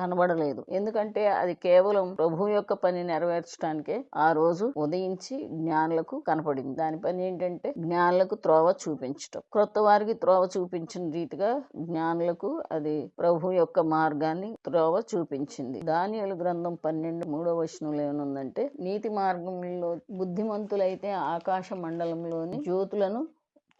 కనబడలేదు. ఎందుకంటే అది కేవలం ప్రభు యొక్క పని నెరవేర్చడానికే ఆ రోజు ఉదయించి జ్ఞానులకు కనపడింది. దాని పని ఏంటంటే జ్ఞానులకు త్రోవ చూపించటం. క్రొత్త వారికి త్రోవ చూపించిన రీతిగా జ్ఞానులకు అది ప్రభు యొక్క మార్గాన్ని త్రోవ చూపించింది. దానియేలు గ్రంథం 12:3 ఏమనుందంటే, నీతి మార్గంలో బుద్ధిమంతులైతే ఆకాశ మండలంలోని జ్యోతులను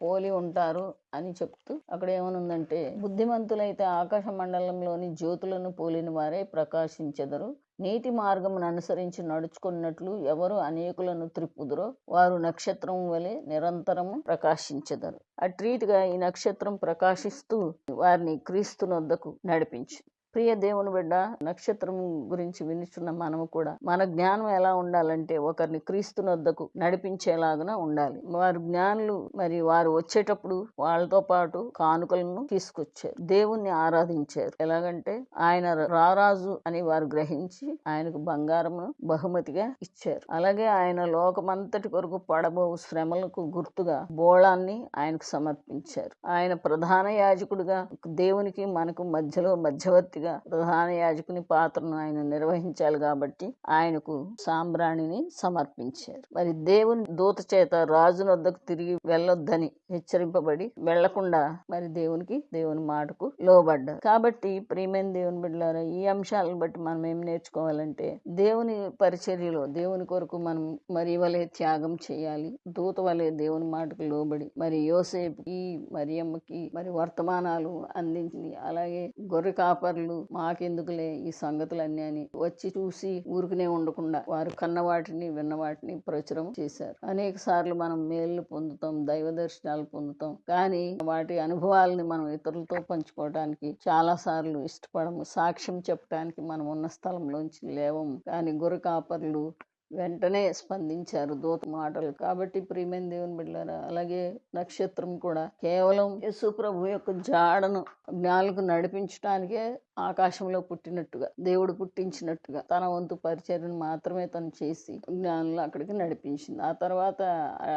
పోలి ఉంటారు అని చెప్తూ అక్కడ ఏమనుందంటే, బుద్ధిమంతులైతే ఆకాశ మండలంలోని జ్యోతులను పోలిన వారే ప్రకాశించెదరు. నీతి మార్గమును అనుసరించి నడుచుకున్నట్లు ఎవరు అనేకులను త్రిప్పుదురో వారు నక్షత్రం వలె నిరంతరము ప్రకాశించెదరు. అట్రీతిగా ఈ నక్షత్రం ప్రకాశిస్తూ వారిని క్రీస్తునొద్దకు నడిపించు. ప్రియ దేవుని బిడ్డ, నక్షత్రం గురించి వినిచున్న మనము కూడా మన జ్ఞానం ఎలా ఉండాలంటే ఒకరిని క్రీస్తునొద్దకు నడిపించేలాగా ఉండాలి. వారు జ్ఞానులు, మరి వారు వచ్చేటప్పుడు వాళ్ళతో పాటు కానుకలను తీసుకొచ్చారు, దేవుణ్ణి ఆరాధించారు. ఎలాగంటే ఆయన రారాజు అని వారు గ్రహించి ఆయనకు బంగారమును బహుమతిగా ఇచ్చారు. అలాగే ఆయన లోకమంతటి కొరకు పడబో శ్రమలకు గుర్తుగా బోళాన్ని ఆయనకు సమర్పించారు. ఆయన ప్రధాన యాజకుడిగా దేవునికి మనకు మధ్యలో మధ్యవర్తి ప్రధాన యాజకుని పాత్రను ఆయన నిర్వహించాలి కాబట్టి ఆయనకు సాంబ్రాణిని సమర్పించారు. మరి దేవుని దూత చేత రాజునొద్దకు తిరిగి వెళ్ళొద్దని హెచ్చరింపబడి వెళ్లకుండా మరి దేవుని మాటకు లోబడ్డారు. కాబట్టి ప్రియమైన దేవుని బిడ్డలారా, ఈ అంశాలను బట్టి మనం ఏం నేర్చుకోవాలంటే, దేవుని పరిచర్యలో దేవుని కొరకు మనం మరి వలె త్యాగం చేయాలి. దూత వలె దేవుని మాటకు లోబడి మరి యోసేపుకి మరియమ్మకి మరి వర్తమానాలు అందించింది. అలాగే గొర్రె కాపర్లు మాకెందుకులే ఈ సంగతులన్నీ అని వచ్చి చూసి ఊరుకునే ఉండకుండా వారు కన్న వాటిని విన్న వాటిని ప్రచురం చేశారు. అనేక సార్లు మనం మేలు పొందుతాం, దైవ దర్శనాలు పొందుతాం, కానీ వాటి అనుభవాలని మనం ఇతరులతో పంచుకోవడానికి చాలా సార్లు ఇష్టపడము. సాక్ష్యం చెప్పడానికి మనం ఉన్న స్థలంలోంచి లేవము. కానీ గొర్రె కాపర్లు వెంటనే స్పందించారు దూత మాటలు. కాబట్టి ప్రియమైన దేవుని బిడ్డలారా, అలాగే నక్షత్రం కూడా కేవలం యేసు ప్రభు యొక్క జాడను జ్ఞానులకు నడిపించడానికే ఆకాశంలో పుట్టినట్టుగా, దేవుడు పుట్టించినట్టుగా తన వంతు పరిచర్యను మాత్రమే తను చేసి జ్ఞానులు అక్కడికి నడిపించింది. ఆ తర్వాత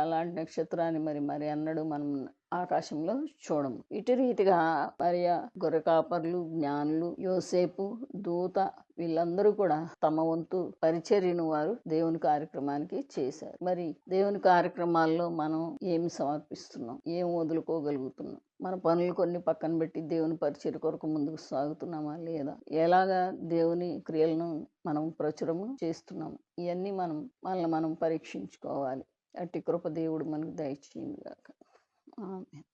అలాంటి నక్షత్రాన్ని మరి అన్నడు మనం ఆకాశంలో చూడము. ఇటు రీతిగా మరియా, గొర్రె కాపర్లు, జ్ఞానులు, యోసేపు, దూత వీళ్ళందరూ కూడా తమ వంతు పరిచర్యను వారు దేవుని కార్యక్రమానికి చేశారు. మరి దేవుని కార్యక్రమాల్లో మనం ఏమి సమర్పిస్తున్నాం, ఏం వదులుకోగలుగుతున్నాం, మన పనులు కొన్ని పక్కన పెట్టి దేవుని పరిచర్య కొరకు ముందుకు సాగుతున్నామా లేదా, ఎలాగా దేవుని క్రియలను మనం ప్రచురము చేస్తున్నాము, ఇవన్నీ మనల్ని మనం పరీక్షించుకోవాలి. అట్టి కృప దేవుడు మనకు దయచేయును గాక. ఆమేన్.